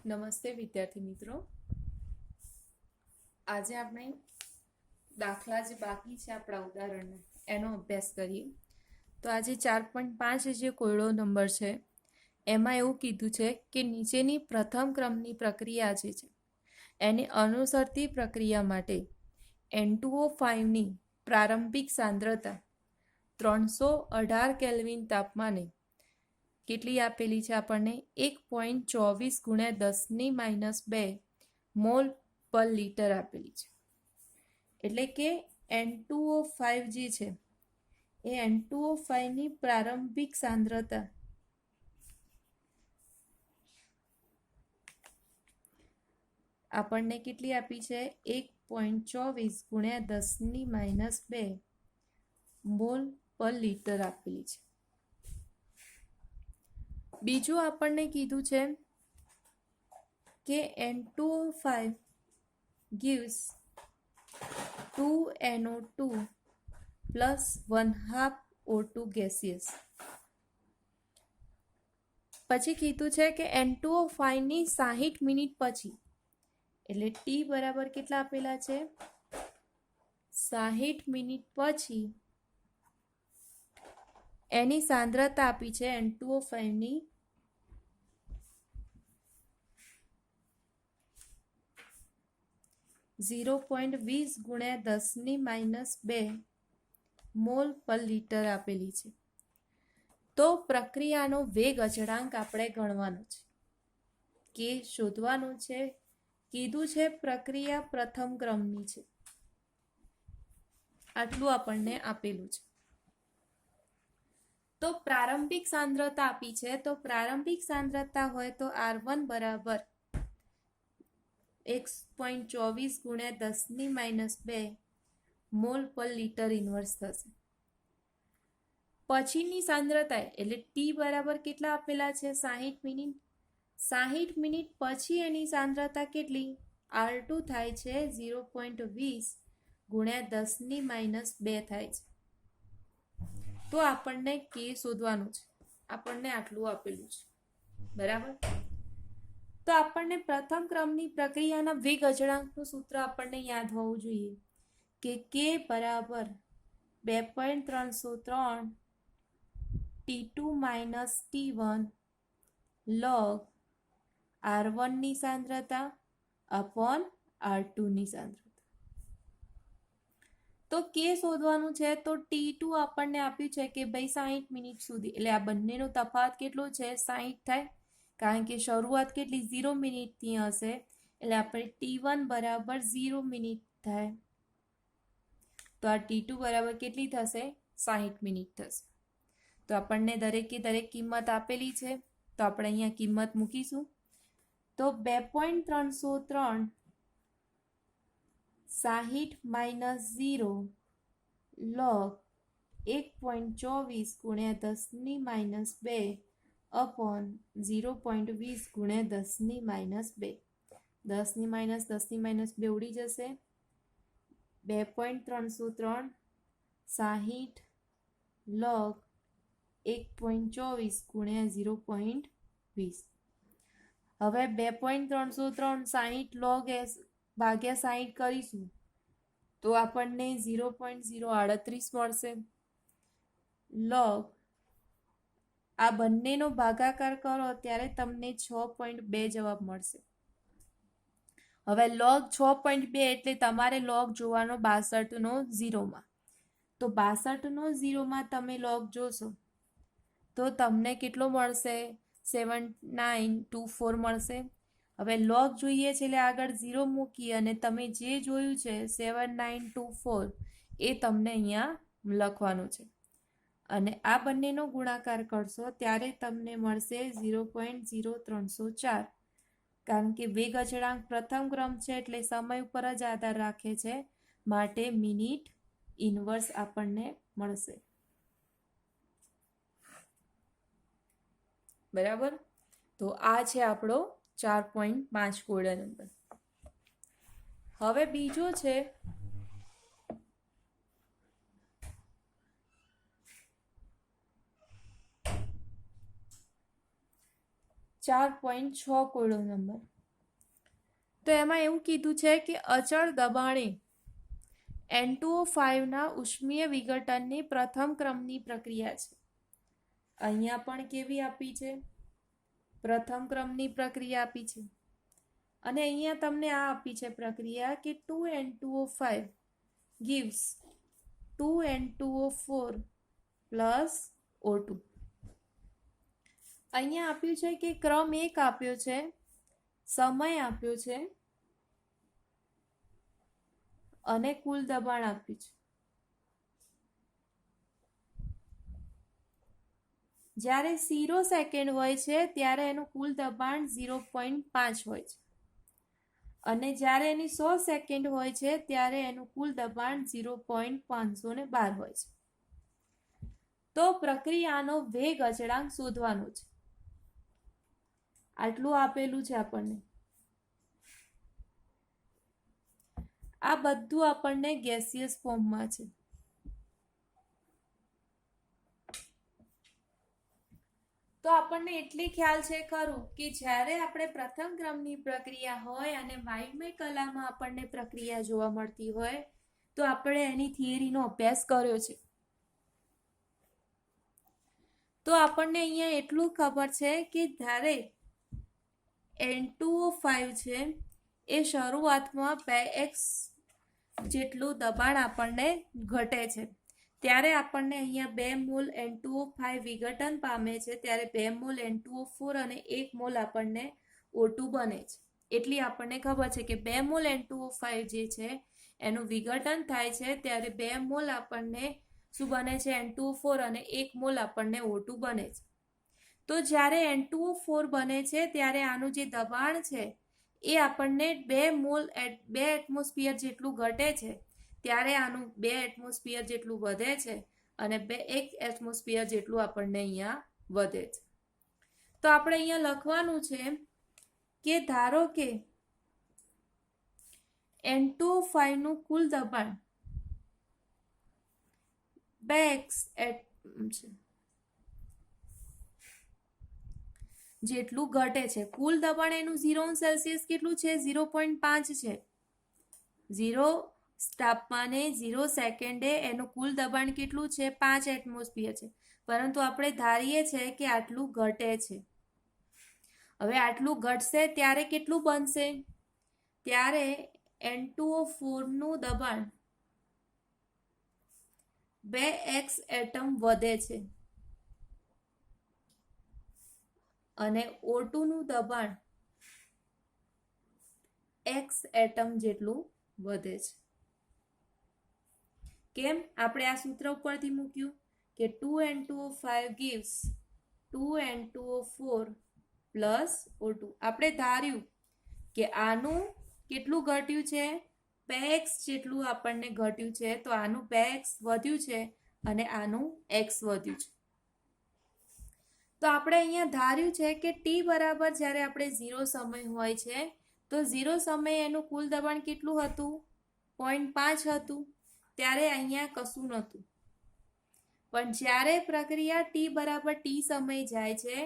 નમસ્તે વિદ્યાર્થી મિત્રો, આજે આપણે દાખલા જે બાકી છે આપણા ઉદાહરણના એનો અભ્યાસ કરીએ. તો આજે 4.5 જે કોયડો નંબર છે એમાં એવું કીધું છે કે નીચેની પ્રથમ ક્રમની પ્રક્રિયા જે છે એને અનુસરતી પ્રક્રિયા માટે N2O5ની પ્રારંભિક સાંદ્રતા 318 કેલ્વિન તાપમાને કેટલી આપેલી છે આપણને 1.24 × 10⁻² મોલ પર લિટર આપેલી છે. એટલે કે N2O5 જે છે એ N2O5ની પ્રારંભિક સાંદ્રતા આપણને કેટલી આપી છે 1.24 × 10⁻² મોલ પર લિટર આપેલી છે. બીજું આપણને કીધું છે કે N2O5 gives 2NO2 plus 1/2 O2 gaseous. પછી કીધું છે કે N2O5ની 60 મિનિટ પછી એટલે T બરાબર કેટલા આપેલા છે 60 મિનિટ પછી એની સાંદ્રતા આપી છે N2O5ની 0.20 × 10⁻² મોલ પર લિટર આપેલી છે. તો પ્રક્રિયાનો વેગ અચળાંક આપણે ગણવાનો છે કે શોધવાનું છે. કીધું છે પ્રક્રિયા પ્રથમ ક્રમની છે, આટલું આપણને આપેલું છે. તો પ્રારંભિક સાંદ્રતા આપી છે, તો પ્રારંભિક સાંદ્રતા હોય તો R1 બરાબર 1.24 × 10⁻² મોલ પર લિટર ઇન્વર્સ થશે. પછીની સાંદ્રતા એટલે T બરાબર કેટલા આપેલા છે 60 મિનિટ. 60 મિનિટ પછી એની સાંદ્રતા કેટલી R2 થાય છે 0.20 × 10⁻² થાય છે. તો આપણને K શોધવાનું છે. આપણને આટલું આપેલું છે, બરાબર. તો આપણને પ્રથમ ક્રમની પ્રક્રિયાના વેગ અચળાંકનું સૂત્ર આપણને યાદ હોવું જોઈએ કે K બરાબર 2.303 T2 - T1 log R1 ની સાંદ્રતા અપોન R2 ની સાંદ્રતા. તો K શોધવાનું છે. તો T2 આપણને આપ્યું છે કે ભાઈ 60 મિનિટ સુધી, એટલે આ બંનેનો તફાવત કેટલો છે 60 થાય, કારણ કે શરૂઆત કેટલી 0 મિનિટથી હશે, એટલે આપણે T1 બરાબર 0 મિનિટ થાય. તો આ T2 બરાબર કેટલી થશે 60 મિનિટ થશે. તો આપણને દરેકે દરેક કિંમત આપેલી છે, તો આપણે અહીંયા કિંમત મૂકીશું. તો 2.303 60 - 0 log 1.24 × 10⁻² અપોન 0.20 × 10⁻². 10⁻² ઉડી જશે. 2.303 60 log 1.24 × 0.20. હવે 2.303 60 log ભાગ્યા 60 કરીશું તો આપણને 0.038 મળશે. log આ બંનેનો ભાગાકાર કરો ત્યારે તમને 6.2 જવાબ મળશે. હવે log 6.2 એટલે તમારે log જોવાનો 62નો 0માં. તો 62નો 0માં તમે log જોશો તો તમને કેટલો મળશે 7924 મળશે. હવે log જોઈએ છે એટલે આગળ 0 મૂકી અને તમે જે જોયું છે 7924 એ તમને અહીંયા લખવાનું છે. અને આ બંનેનો ગુણાકાર કરશો ત્યારે તમને મળશે 0.0304. કારણ કે વેગ અચળાંક પ્રથમ ક્રમ છે એટલે સમય ઉપર જ આધાર રાખે છે, માટે મિનિટ ઇન્વર્સ આપણને મળશે. બરાબર. તો આ છે આપણો 4.5 કોયડા નંબર. હવે બીજો છે 4.6 કોયડો નંબર. તો એમાં એવું કીધું છે કે અચળ દબાણે N2O5 ના ઉષ્મીય વિઘટનની પ્રથમ ક્રમની પ્રક્રિયા છે. અહીંયા પણ કેવી આપી છે? પ્રથમ ક્રમની પ્રક્રિયા આપી છે. અને અહીંયા તમને આ આપી છે પ્રક્રિયા કે 2N2O5 gives 2N2O4 plus O2. અહીંયા આપ્યું છે કે ક્રમ 1 આપ્યો છે, સમય આપ્યો છે અને કુલ દબાણ આપ્યું છે. જ્યારે 0 સેકન્ડ હોય છે ત્યારે એનું કુલ દબાણ 0.5 હોય છે અને જ્યારે એની 100 સેકન્ડ હોય છે ત્યારે એનું કુલ દબાણ 0.512 હોય છે. તો પ્રક્રિયાનો વેગ અચળાંક શોધવાનો છે. આટલું આપેલું છે આપણને. આ બધું આપણને ગેસિયસ ફોર્મમાં છે. તો આપણને એટલી ખ્યાલ છે ખરું કે જ્યારે આપણે પ્રથમ ક્રમની પ્રક્રિયા હોય અને વાઇડમેય કલામાં આપણને પ્રક્રિયા જોવા મળતી હોય તો આપણે એની થિયરીનો અભ્યાસ કર્યો છે. તો આપણને અહીંયા એટલું ખબર છે કે જ્યારે N2O5 છે એ શરૂઆતમાં 2x જેટલું દબાણ આપણને ઘટે છે ત્યારે આપણને અહીંયા 2 મોલ N2O5 વિઘટન પામે છે ત્યારે 2 મોલ N2O4 અને 1 મોલ આપણને O2 બને છે. એટલી આપણને ખબર છે કે 2 મોલ N2O5 જે છે એનું વિઘટન થાય છે ત્યારે 2 મોલ આપણને શું બને છે? N2O4 અને 1 મોલ આપણને O2 બને છે. તો જ્યારે N2O4 બને છે ત્યારે આનું જે દબાણ છે એ આપણને 2 મોલ 2 એટમોસ્ફિયર જેટલું ઘટે છે ત્યારે આનું 2 એટમોસ્ફિયર જેટલું વધે છે અને 1 એટમોસ્ફિયર જેટલું આપણને અહીંયા વધે છે. તો આપણે અહીંયા લખવાનું છે કે ધારો કે N2O5 નું કુલ દબાણ 2x જેટલું ઘટે છે. કુલ દબાણ એનું 0 સેલ્સિયસ કેટલું છે? 0.5 છે. 0 તાપમાને 0 સેકન્ડે એનું કુલ દબાણ કેટલું છે? 5 એટમોસ્ફિયર છે. પરંતુ આપણે ધારીએ છીએ કે આટલું ઘટે છે. હવે આટલું ઘટશે ત્યારે કેટલું બનશે? ત્યારે N2O4 નું દબાણ 2x એટમ વધે છે અને O2 નું દબાણ x એટમ જેટલું વધે છે. કેમ? આપણે આ સૂત્ર ઉપરથી મૂક્યું કે 2N2O5 gives 2N2O4 plus O2. આપણે ધાર્યું કે આનું કેટલું ઘટ્યું છે? 2x જેટલું આપણને ઘટ્યું છે તો આનું 2x વધ્યું છે અને આનું x વધ્યું છે. તો આપણે અહીંયા ધાર્યું છે કે t બરાબર જ્યારે આપણે 0 સમય હોય છે તો 0 સમયે એનું કુલ દબાણ કેટલું હતું? 0.5 હતું. ત્યારે અહીંયા કશું નહોતું. પણ જ્યારે પ્રક્રિયા t બરાબર t સમય જાય છે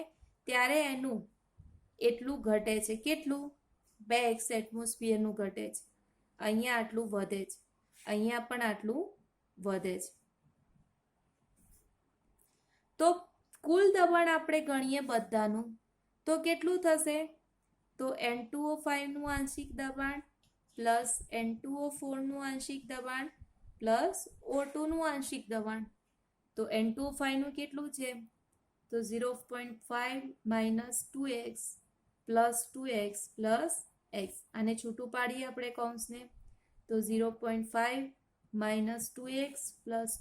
ત્યારે એનું એટલું ઘટે છે. કેટલું? 2x એટમોસ્ફિયરનું ઘટે છે. અહીંયા આટલું વધે છે. અહીંયા પણ આટલું વધે છે. તો કુલ દબાણ આપણે ગણીએ બધાનું તો કેટલું થશે? તો N2O5 નું આંશિક દબાણ પ્લસ N2O4 નું આંશિક દબાણ પ્લસ O2 નું આંશિક દબાણ. તો N2O5 નું કેટલું છે? તો 0.5 minus 2x plus 2x plus x. આને છૂટું પાડીએ આપણે કૌંસને તો 0.5 માઇનસ 2x પ્લસ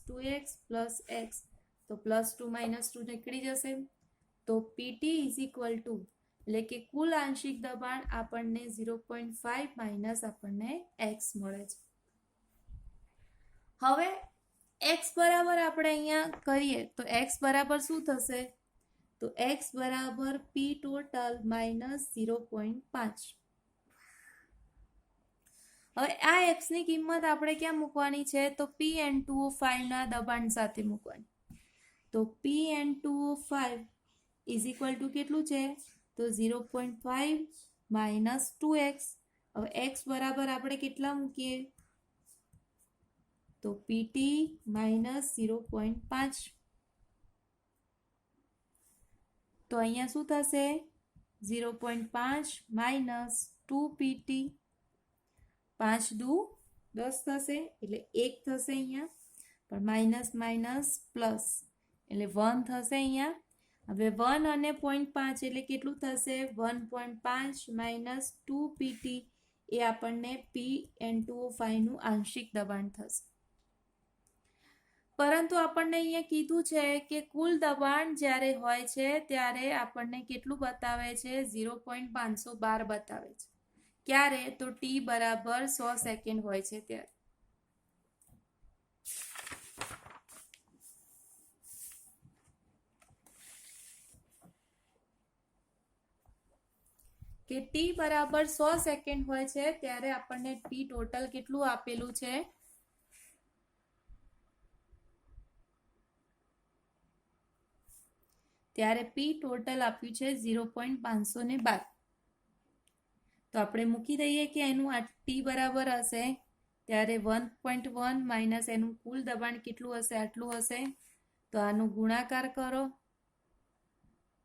x. તો પ્લસ 2 માઇનસ 2 નીકળી જશે. તો PT ઇઝ ઇક્વલ ટુ એટલે કે કુલ આંશિક દબાણ આપણને 0.5 માઇનસ આપણને x મળે છે. હવે x બરાબર આપણે અહીંયા કરીએ તો x બરાબર શું થશે? તો x બરાબર P ટોટલ માઇનસ 0.5. હવે આ x ની કિંમત આપણે ક્યાં મૂકવાની છે? તો PN2O5 ના દબાણ સાથે મૂકવાની. તો PN2O5 ઇઝ ઇક્વલ ટુ કેટલું છે? તો 0.5 માઇનસ 2x. હવે x બરાબર આપણે કેટલા મૂકીએ તો પીટી માઇનસ 0.5. તો અહીંયા શું થશે 0.5 માઇનસ 2 pt. 5 દુ 10 થશે એટલે 1 થશે અહીંયા, પણ માઇનસ માઇનસ પ્લસ એટલે 1 થશે અહીંયા. હવે 1 અને 0.5 એટલે કેટલું થશે 1.5 માઇનસ 2 pt એ આપણને Pn2O5 નું આંશિક દબાણ થશે. પરંતુ આપણને અહીંયા કીધું છે કે કુલ દબાણ જ્યારે હોય છે ત્યારે આપણને કેટલું બતાવે છે 0.512 બતાવે છે. ક્યારે તો t બરાબર 100 સેકન્ડ હોય છે ત્યારે. કે t બરાબર 100 સેકન્ડ હોય છે ત્યારે આપણને t ટોટલ કેટલું આપેલું છે ત્યારે p ટોટલ આપ્યું છે 0.512. તો આપણે મૂકી દઈએ કે એનું આ t બરાબર હશે ત્યારે 1.1 માઇનસ એનું કુલ દબાણ કેટલું હશે આટલું હશે. તો આનો ગુણાકાર કરો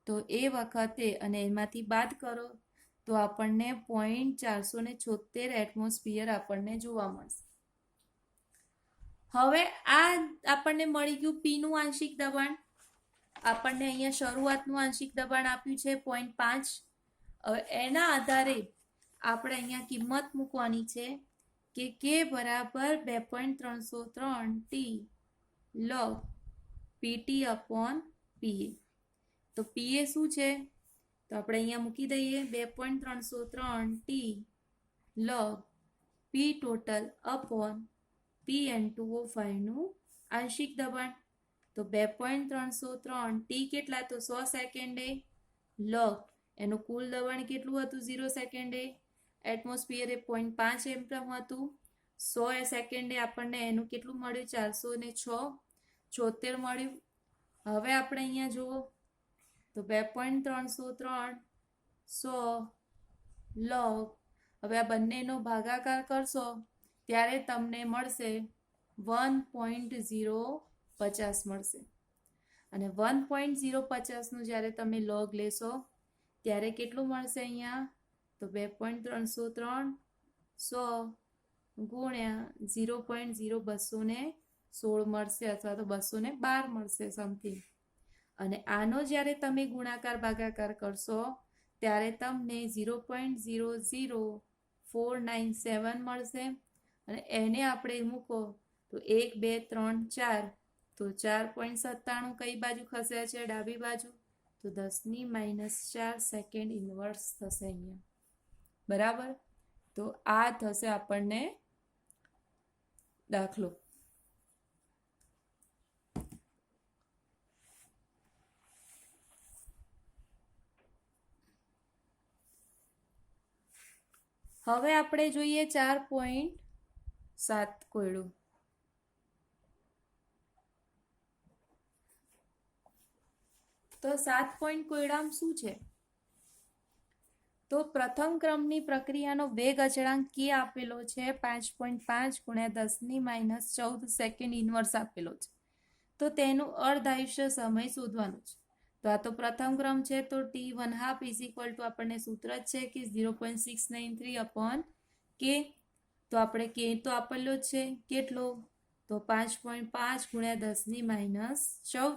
તો એ વખતે અને એમાંથી બાદ કરો તો આપણને 0.476 એટમોસ્ફિયર આપણને જોવા મળશે. હવે આ આપણને મળી ગયું p નું આંશિક દબાણ. આપણને અહીંયા શરૂઆતનું આંશિક દબાણ આપ્યું છે 0.5. હવે એના આધારે આપણે અહીંયા કિંમત મૂકવાની છે કે k બરાબર 2.303 t log pt upon pa. તો pa શું છે તો આપણે અહીંયા મૂકી દઈએ 2.303 t log p total upon Pn2O5 નું આંશિક દબાણ. તો 2.303 t કેટલા તો 100 સેકન્ડે log એનું કુલ દબાણ કેટલું હતું 0 સેકન્ડે એટમોસ્ફિયર 0.5 એમપ્રમ હતું. 100 સેકન્ડે આપણને એનું કેટલું મળ્યું 406 મળ્યું. હવે આપણે અહીંયા જુઓ તો 2.303 100 log હવે આ બંનેનો ભાગાકાર કરશો ત્યારે તમને મળશે 1.050 મળશે. અને 1.050 નું જ્યારે તમે log લેશો ત્યારે કેટલું મળશે અહીંયા તો 2.303 100 ગુણ્યા 0.0216 મળશે અથવા તો 212 મળશે સમથિંગ. અને આનો જ્યારે તમે ગુણાકાર ભાગાકાર કરશો ત્યારે તમને 0.00497 મળશે. અને એને આપણે મૂકો તો 1 2 3 4 તો 4.97 કઈ બાજુ ખસે છે ડાબી બાજુ તો 10⁻⁴ સેકન્ડ ઇન્વર્સ થશે અહીંયા. બરાબર. તો આ થશે આપણને દાખલો. હવે આપણે જોઈએ 4.7 કોયડું. તો 7 પોઈન્ટ કોયડામાં શું છે તો પ્રથમ ક્રમની પ્રક્રિયાનો વેગ અચળાંક k આપેલો છે 5.5 ગુણ્યા 10⁻14 સેકન્ડ ઇન્વર્સ આપેલો છે. તો તેનું અર્ધાયુષ્ય સમય શોધવાનો છે. તો આ તો પ્રથમ ક્રમ છે તો t1/2 = આપણને સૂત્ર જ છે કે 0.693 upon k. તો આપણે k તો આપેલો જ છે કેટલો તો 5.5 ગુણ્યા 10⁻14.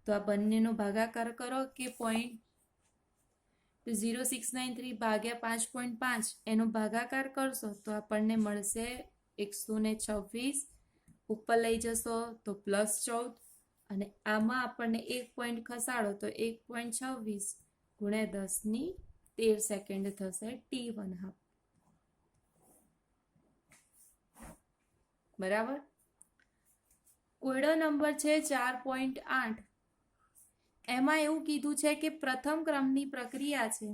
તો આ બંનેનો ભાગાકાર કરો કે 0.0693 ભાગ્યા 5.5 એનો ભાગાકાર કરશો તો આપણને મળશે 126. ઉપર લઈ જશો તો +14 અને આમાં આપણને 1 પોઈન્ટ ખસાડો તો 1.26 ગુણ્યા 10⁻13 સેકન્ડ થશે t1/2. બરાબર. કોયડો નંબર છે 4.8. એમાં એવું કીધું છે કે પ્રથમ ક્રમની પ્રક્રિયા છે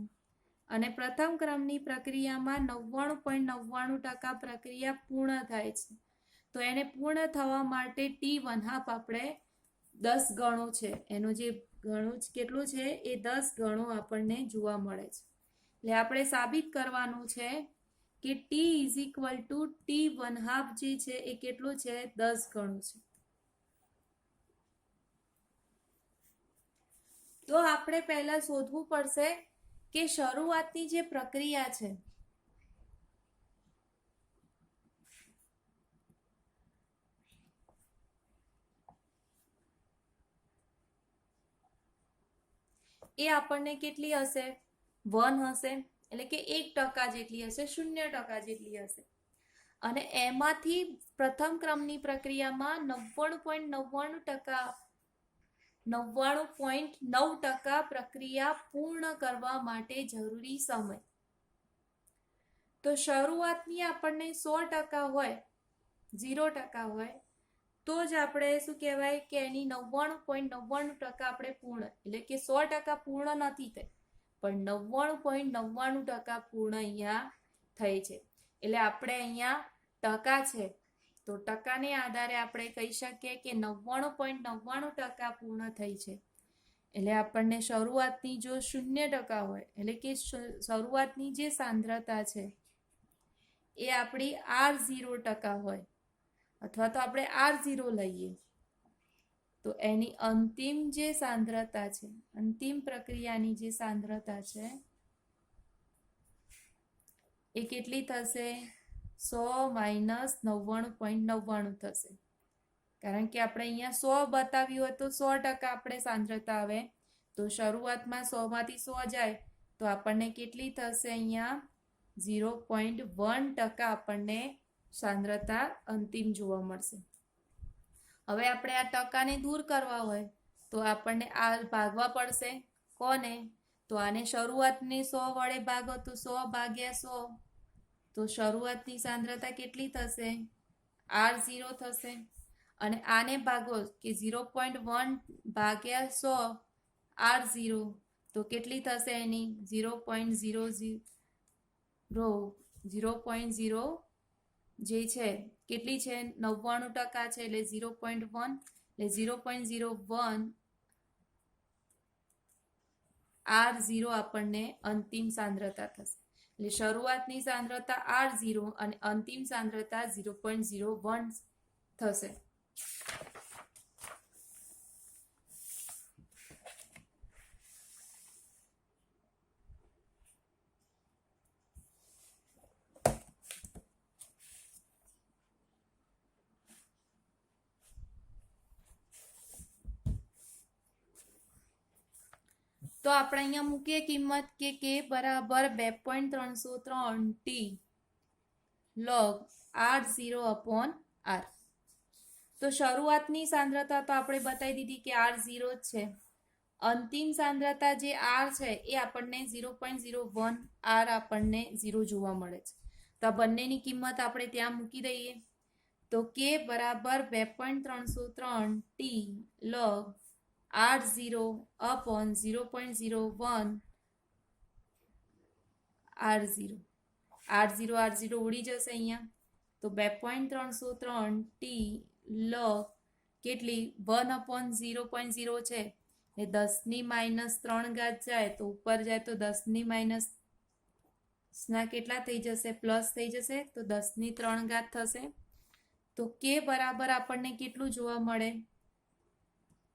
અને પ્રથમ ક્રમની પ્રક્રિયામાં 99.99% પ્રક્રિયા પૂર્ણ થાય છે. તો એને પૂર્ણ થવા માટે t1/2 આપણે 10 ગણો છે એનો જે ઘણું જ કેટલું છે એ 10 ગણું આપણને જોવા મળે છે. એટલે આપણે સાબિત કરવાનું છે કે T is equal to T½ જે છે એ કેટલું છે 10 ગણું છે. તો આપણે પહેલા શોધવું પડશે કે શરૂઆતની જે પ્રક્રિયા છે એ આપણને કેટલી હશે 1 હશે, એટલે કે 1% જેટલી હશે, 0% જેટલી હશે. અને એમાંથી પ્રથમ ક્રમની પ્રક્રિયામાં 99.9% પ્રક્રિયા પૂર્ણ કરવા માટે જરૂરી સમય. તો શરૂઆતની આપણને 100% હોય, 0% હોય, તો જ આપણે શું કહેવાય કે એની 99.99% આપણે પૂર્ણ, એટલે કે 100% પૂર્ણ નથી થઈ, પણ 99.99% પૂર્ણ અહીંયા થઈ છે. એટલે આપણે અહીંયા ટકા છે તો ટકાને આધારે આપણે કહી શકીએ કે 99.99% પૂર્ણ થઈ છે. એટલે આપણને શરૂઆતની જો 0% હોય, એટલે કે શરૂઆતની જે સાંદ્રતા છે એ આપણી R0% હોય, અથવા તો આપણે R0 લઈએ, તો એની અંતિમ જે સાંદ્રતા છે, અંતિમ પ્રક્રિયાની જે સાંદ્રતા છે એ કેટલી થશે 100 - 99.99 થશે. કારણ કે આપણે અહીંયા 100 બતાવ્યું હોય તો 100% આપણે સાંદ્રતા આવે, તો શરૂઆતમાં 100માંથી 100 જાય તો આપણને કેટલી થશે અહીંયા 0.1% આપણને સાંદ્રતા અંતિમ જોવા મળશે. હવે આપણે આ ટકાને દૂર કરવા હોય તો આપણને આ ભાગવા પડશે. કોને? તો આને શરૂઆતને 100 વડે ભાગો તો 100 ભાગ્યા 100, તો શરૂઆતની સાંદ્રતા કેટલી થશે? R0 થશે. અને આને ભાગો કે 0.1 ભાગ્યા 100 R0, તો કેટલી થશે એની 0.00 જે છે કેટલી છે 99% છે, એટલે 0.1, એટલે 0.01 R0 આપણને અંતિમ સાંદ્રતા થશે. એટલે શરૂઆતની સાંદ્રતા R0 અને અંતિમ સાંદ્રતા 0.01 થશે. તો આપણે અહીંયા મૂકીએ કિંમત કે K બરાબર 2.303 T log R0/R. તો શરૂઆતની સાંદ્રતા તો આપણે બતાવી દીધી કે R0 જ છે. અંતિમ સાંદ્રતા જે R છે એ આપણને 0.01 R આપણને 0 જોવા મળે છે. તો આ બંનેની કિંમત આપણે ત્યાં મૂકી દઈએ. તો K બરાબર 2.303 T log R0/0.01 R0. R0 ઉડી જશે અહીંયા. તો 2.303 T log કેટલી 1/0.0 છે, એ 10⁻³ જાય તો ઉપર જાય તો 10⁻ ના કેટલા થઈ જશે? પ્લસ થઈ જશે, તો 10⁻³ થશે. તો K બરાબર આપણને કેટલું જોવા મળે?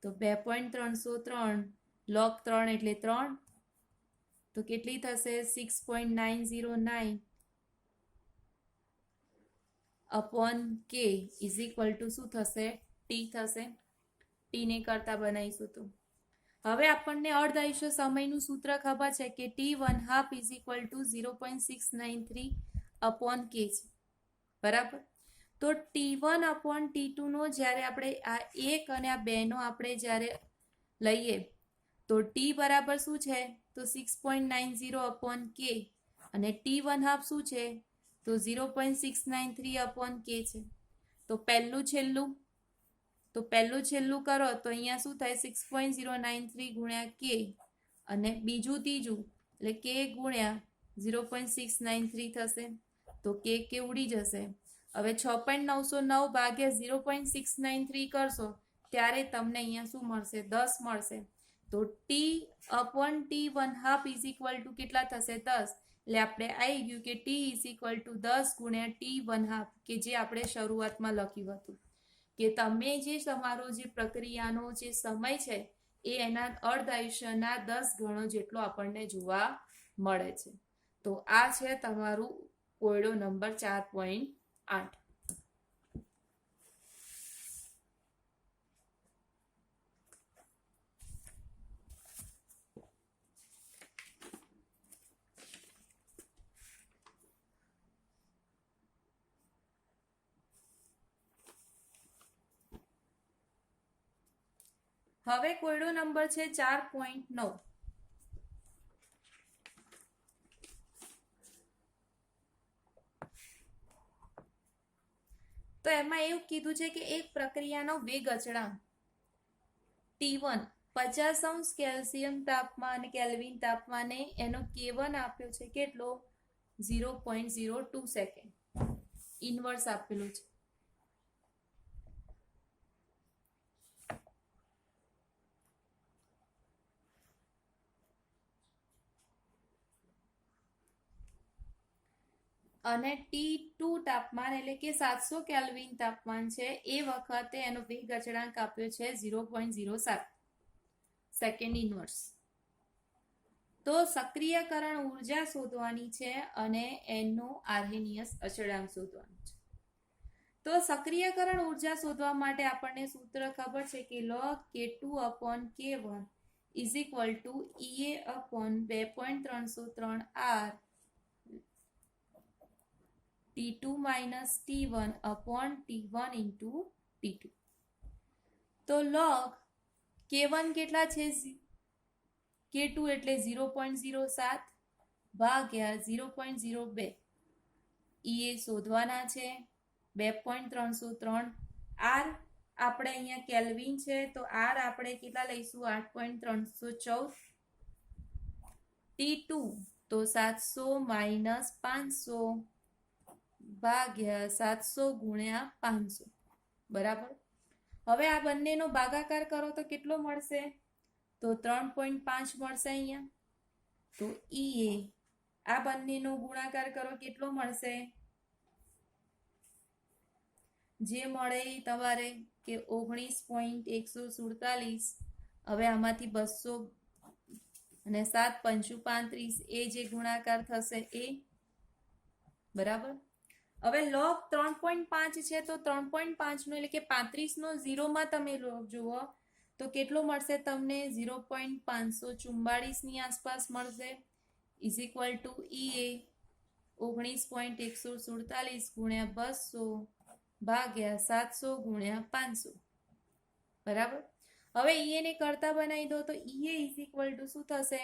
તો 2.303 log 3 એટલે 3, તો કેટલી થશે 6.909 upon K is equal to શું થશે? T થશે. T ને કરતા બનાવીશું તો હવે આપણને અર્ધ આયુષ્ય સમયનું સૂત્ર ખબર છે કે T½ is equal to 0.693 upon K છે, બરાબર. તો T1/T2 નો જ્યારે આપણે આ 1 અને આ 2 નો આપણે જ્યારે લઈએ તો T બરાબર શું છે? તો 6.90 upon K, અને T½ શું છે? તો 0.693 upon K છે. તો પહેલું છેલ્લું કરો તો અહીંયા શું થાય? 6.093 ગુણ્યા K, અને બીજું ત્રીજું એટલે K ગુણ્યા 0.693 થશે. તો K ઉડી જશે. હવે 6.909 ભાગ્યા 0.693 કરશો ત્યારે તમને અહીંયા શું મળશે? 10 મળશે. તો તો t/t1/2 ઇઝ ઇક્વલ ટુ કેટલા થશે 10. એટલે આપણે આવી ગયું કે t ઇઝ ઇક્વલ ટુ 10 ગુણ્યા t1/2, કે જે આપણે શરૂઆતમાં લખ્યું હતું કે તમે જે તમારો જે પ્રક્રિયાનો જે સમય છે એ એના અર્ધ આયુષ્યના 10 ગણો જેટલો આપણને જોવા મળે છે. તો આ છે તમારું કોયડો નંબર 4.8. હવે કોયડો નંબર છે 4.9. તો એમાં એવું કીધું છે કે એક પ્રક્રિયાનો વેગ અચળાંક T1 50° કેલ્શિયમ તાપમાન કેલ્વિન તાપમાને એનો K1 આપ્યો છે કેટલો 0.02 સેકન્ડ ઇન્વર્સ આપેલું છે. અને T2 તાપમાન એટલે કે 700 કેલ્વિન તાપમાન છે એ વખતે એનો વેગ અચળાંક આપ્યો છે 0.07 સેકન્ડ ઇન્વર્સ. તો સક્રિયકરણ ઉર્જા શોધવાની છે અને એનો આર્હેનિયસ અચળાંક શોધવાનો છે. તો સક્રિયકરણ ઉર્જા શોધવા માટે આપણને સૂત્ર ખબર છે કે log K2/K1 is equal to EA/2.303R T2 minus T1/T1 into T2. તો log K1 કેટલા છે K2 એટલે 0.07 ભાગ્યા 0.02 EA શોધવાના છે 2.303 R આપણે અહીંયા કેલ્વિન છે તો R આપણે કેટલા લઈશું 8.314 T2 તો 700 minus 500 ભાગ્યા 700 ગુણ્યા 500 બરાબર. હવે આ બંનેનો ભાગાકાર કરો તો કેટલો મળશે તો 3.5 મળશે અહીંયા. તો EA આ બંનેનો ગુણાકાર કરો કેટલો મળશે જે મળે તમારે કે 19.147. હવે આમાંથી 200 અને 7 × 35 એ જે ગુણાકાર થશે એ બરાબર. હવે log 3.5 છે તો 3.5 નો એટલે કે 35 નો 0 માં તમે જુઓ તો કેટલો મળશે તમને 0.544 ની આસપાસ મળશે ઇઝ ઇક્વલ ટુ EA 19.147 ગુણ્યા 200 ભાગ્યા 700 ગુણ્યા 500 બરાબર. હવે EA ને કરતા બનાવી દો તો EA ઇઝ ઇક્વલ ટુ શું થશે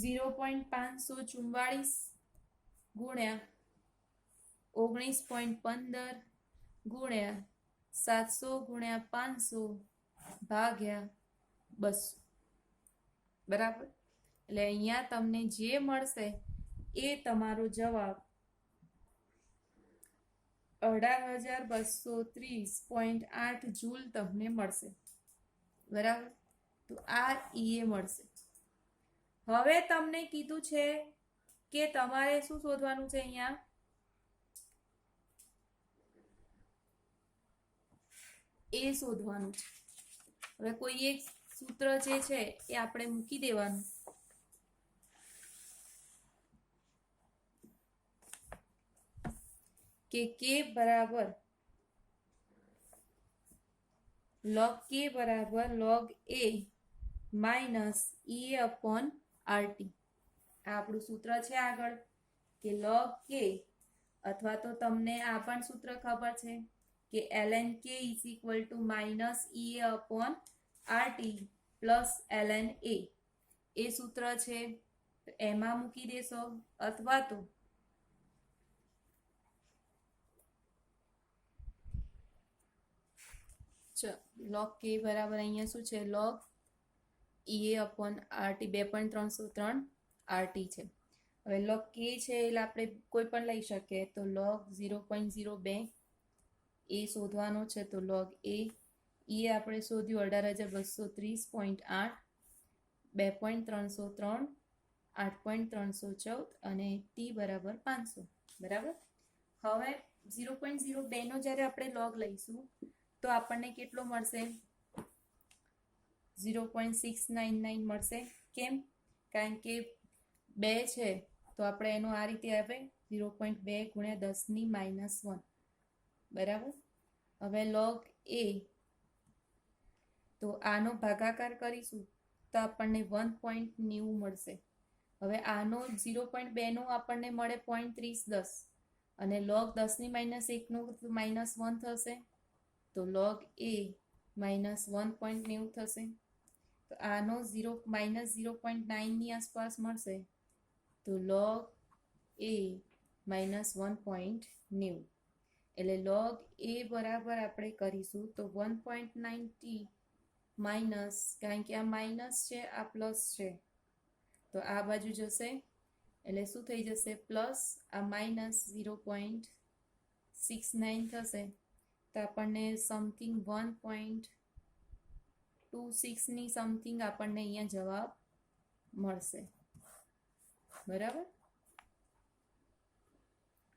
0.544 ગુણ્યા 19.15 ગુણ્યા 700 ગુણ્યા 500 ભાગ્યા 200 બરાબર. એટલે અહીંયા તમને જે મળશે એ તમારો જવાબ 18,230.8 જૂલ તમને મળશે બરાબર. તો આ EA મળશે. હવે તમને કીધું છે કે તમારે શું શોધવાનું છે અહીંયા એ શોધવાનું છે. હવે કોઈ એક સૂત્ર જે છે એ આપણે મૂકી દેવાનું કે K બરાબર log K બરાબર log A માઇનસ EA/RT. આ આપણું સૂત્ર છે આગળ કે log K અથવા તો તમને આ પણ સૂત્ર ખબર છે કે ln K is equal to minus EA/RT plus ln A. એ સૂત્ર છે એમાં મૂકી દેશો અથવા તો log K બરાબર અહીંયા શું છે log EA/RT 2.303 RT છે. હવે log K છે એટલે આપણે કોઈ પણ લઈ શકીએ તો log 0.02 એ શોધવાનો છે તો log A. એ આપણે શોધ્યું 18,230.8 2.303, 8.314 અને ટી બરાબર 500. બરાબર. હવે 0.02નો જ્યારે આપણે લોગ લઈશું તો આપણને કેટલો મળશે? 0.699 મળશે. કેમ? કારણ કે 2 છે તો આપણે એનું આ રીતે આવે 0.2 ગુણ્યા 10⁻⁻1. બરાબર. હવે લોગ એ, તો આનો ભાગાકાર કરીશું તો આપણને 1.90 મળશે. હવે આનો 0.2નો આપણને મળે 0.3010 અને લોગ 10⁻1નું -1 થશે તો લોગ એ -1.90 થશે. તો આનો -0.9ની આસપાસ મળશે તો લોગ એ -1.90. એટલે લોગ એ બરાબર આપણે કરીશું તો 1.90 માઇનસ, કારણ કે આ માઇનસ છે આ પ્લસ છે તો આ બાજુ જશે એટલે શું થઈ જશે? પ્લસ આ -0.69 થશે તો આપણને સમથિંગ 1.26ની સમથિંગ આપણને અહીંયા જવાબ મળશે. બરાબર.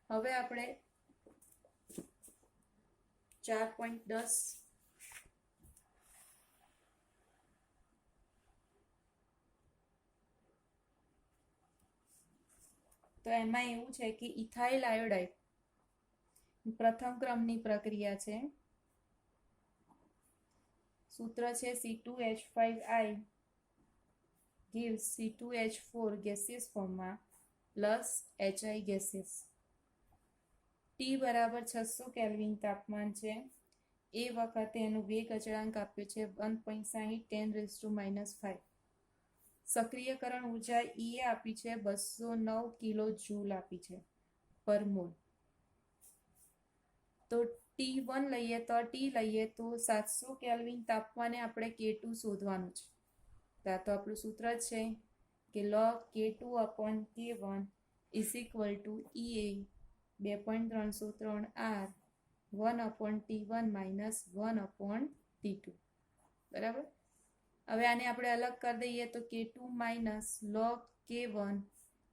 હવે આપણે 4.10 તો એમાં એવું છે કે ઇથાઇલ આયોડાઇડ પ્રથમ ક્રમની પ્રક્રિયા છે. સૂત્ર છે C2H5I gives C2H4 gaseous ફોર્મમાં પ્લસ HI gaseous. ટી બરાબર 600 કેલ્વિન તાપમાન છે. એ વખતે એનો વેગ અચળાંક આપ્યો છે 1.60 10⁻⁵. સક્રિયકરણ ઉર્જા E આપી છે 209 કિલો જૂલ આપી છે પર મોલ. તો T1 લઈએ તો 700 કેલ્વિન તાપમાને આપણે K2 શોધવાનું છે. તો આ તો આપણું સૂત્ર છે કે log K2/K1 is equal to EA 2.303 R 1/T1 minus 1/T2. બરાબર. હવે આને આપણે અલગ કરી દઈએ તો K2 minus log K1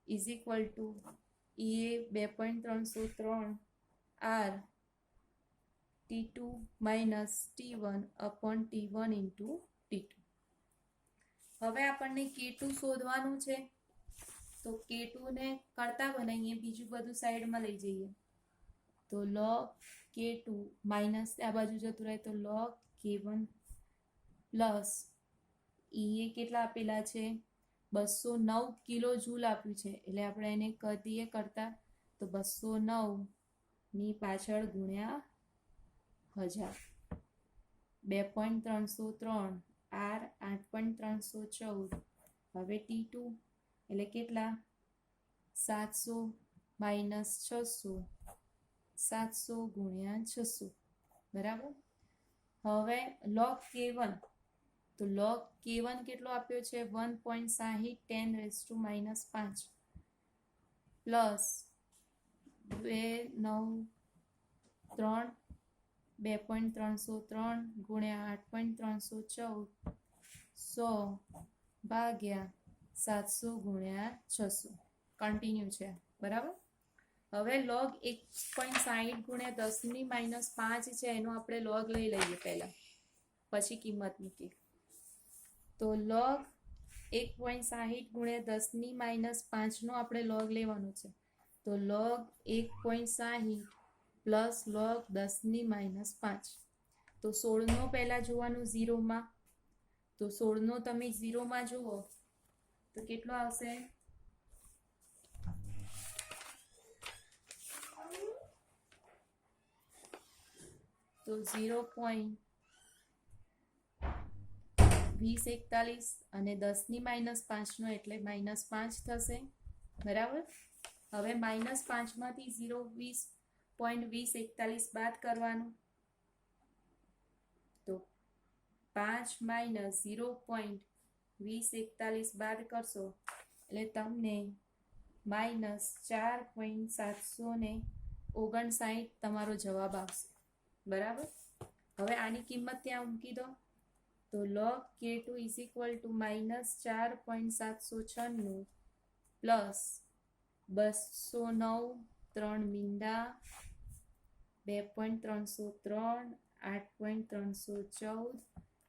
is equal to EA 2.303 R T2 minus T1/T1 into T2. હવે આપણને K2 શોધવાનું છે તો K2 ને કરતા બનાવીએ, બીજું બધું સાઈડમાં લઈ જઈએ તો log K2 માઇનસ આ બાજુ જતું રહે તો log K1 પ્લસ એ કેટલા આપેલા છે? 209 કિલો જૂલ આપ્યું છે એટલે આપણે એને કરી દઈએ કરતા તો 209 ની પાછળ ગુણ્યા 1000. 2.303 R 8.314. હવે T2 એટલે કેટલા? 700 માઇનસ 600, 700 ગુણ્યા 600. બરાબર. હવે log K1, તો log K1 કેટલો આપ્યો છે? 1.60 10⁻⁵ પ્લસ 2.303 ગુણ્યા 8.314 100 ભાગ્યા 700 ગુણ્યા 600. કન્ટિન્યુ છે. બરાબર. હવે log 1.60 ગુણ્યા 10⁻5 છે એનો આપણે log લઈ લઈએ પહેલા, પછી કિંમત મૂકીએ. તો log 1.60 ગુણ્યા 10⁻5 નો આપણે log લેવાનો છે. તો log 1.60 પ્લસ log 10⁻5. તો 16નો પહેલા જોવાનું 0માં, તો 16નો તમે 0માં જુઓ તો કેટલો આવશે? તો 0.2041 અને 10⁻5નો એટલે -5 થશે. બરાબર. હવે -5માંથી 0.2041 બાદ કરવાનું તો 5 - 0.2041 બાદ કરશો એટલે તમને -4.759 તમારો જવાબ આવશે. બરાબર. હવે આની કિંમત ત્યાં મૂકી દો તો log K2 is equal to -4.796 plus 209 3 મીંડા 2.303 8.314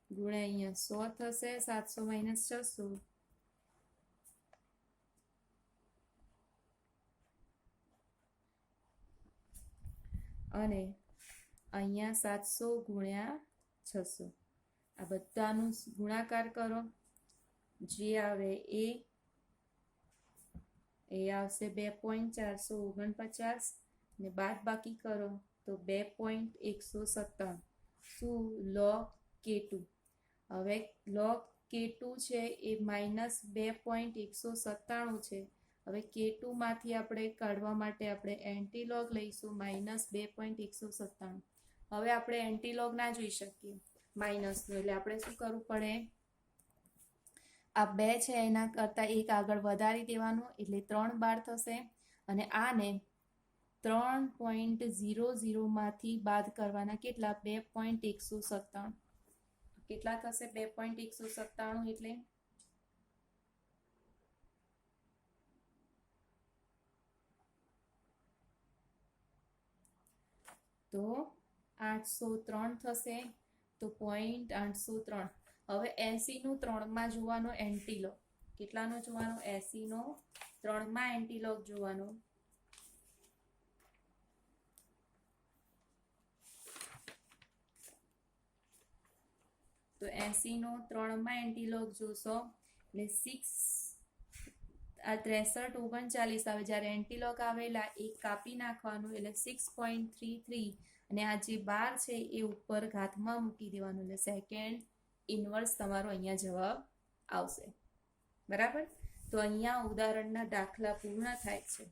ગુણ્યા અહીંયા 100 થશે 700 - 600 અને અહીંયા 700 ગુણ્યા 600 આ બધાનું ગુણાકાર કરો જે આવે એ આવશે 2.449 ને બાદ બાકી કરો તો 2.197 શું log K2 હવે log K2 છે એ -2.197 છે હવે K2 માંથી આપણે કાઢવા માટે આપણે એન્ટીલોગ લઈશું -2.197 હવે આપણે એન્ટીલોગ ના જોઈ શકીએ માઇનસનું એટલે આપણે શું કરવું પડે આ 2 છે એના કરતાં 1 આગળ વધારી દેવાનું એટલે 3 બાર થશે અને આને 3.00 માંથી બાદ કરવાના કેટલા 2.197 કેટલા થશે 2.197 એટલે તો 803 થશે તો 0.803 હવે 80 નું 3 માં જોવાનો એન્ટીલોગ કેટલાનો જોવાનો 80 નો 3 માં એન્ટીલોગ જોવાનો તો 80 નો 3 માં એન્ટીલોગ જોશો એટલે 6 આ 63 39 આવે જ્યારે એન્ટીલોગ આવેલા એક કાપી નાખવાનું એટલે 6.33 અને આ જે 12 છે એ ઉપર ઘાતમાં મૂકી દેવાનું એટલે સેકન્ડ ઇન્વર્સ તમારો અહીંયા જવાબ આવશે બરાબર તો અહીંયા ઉદાહરણના દાખલા પૂર્ણ થાય છે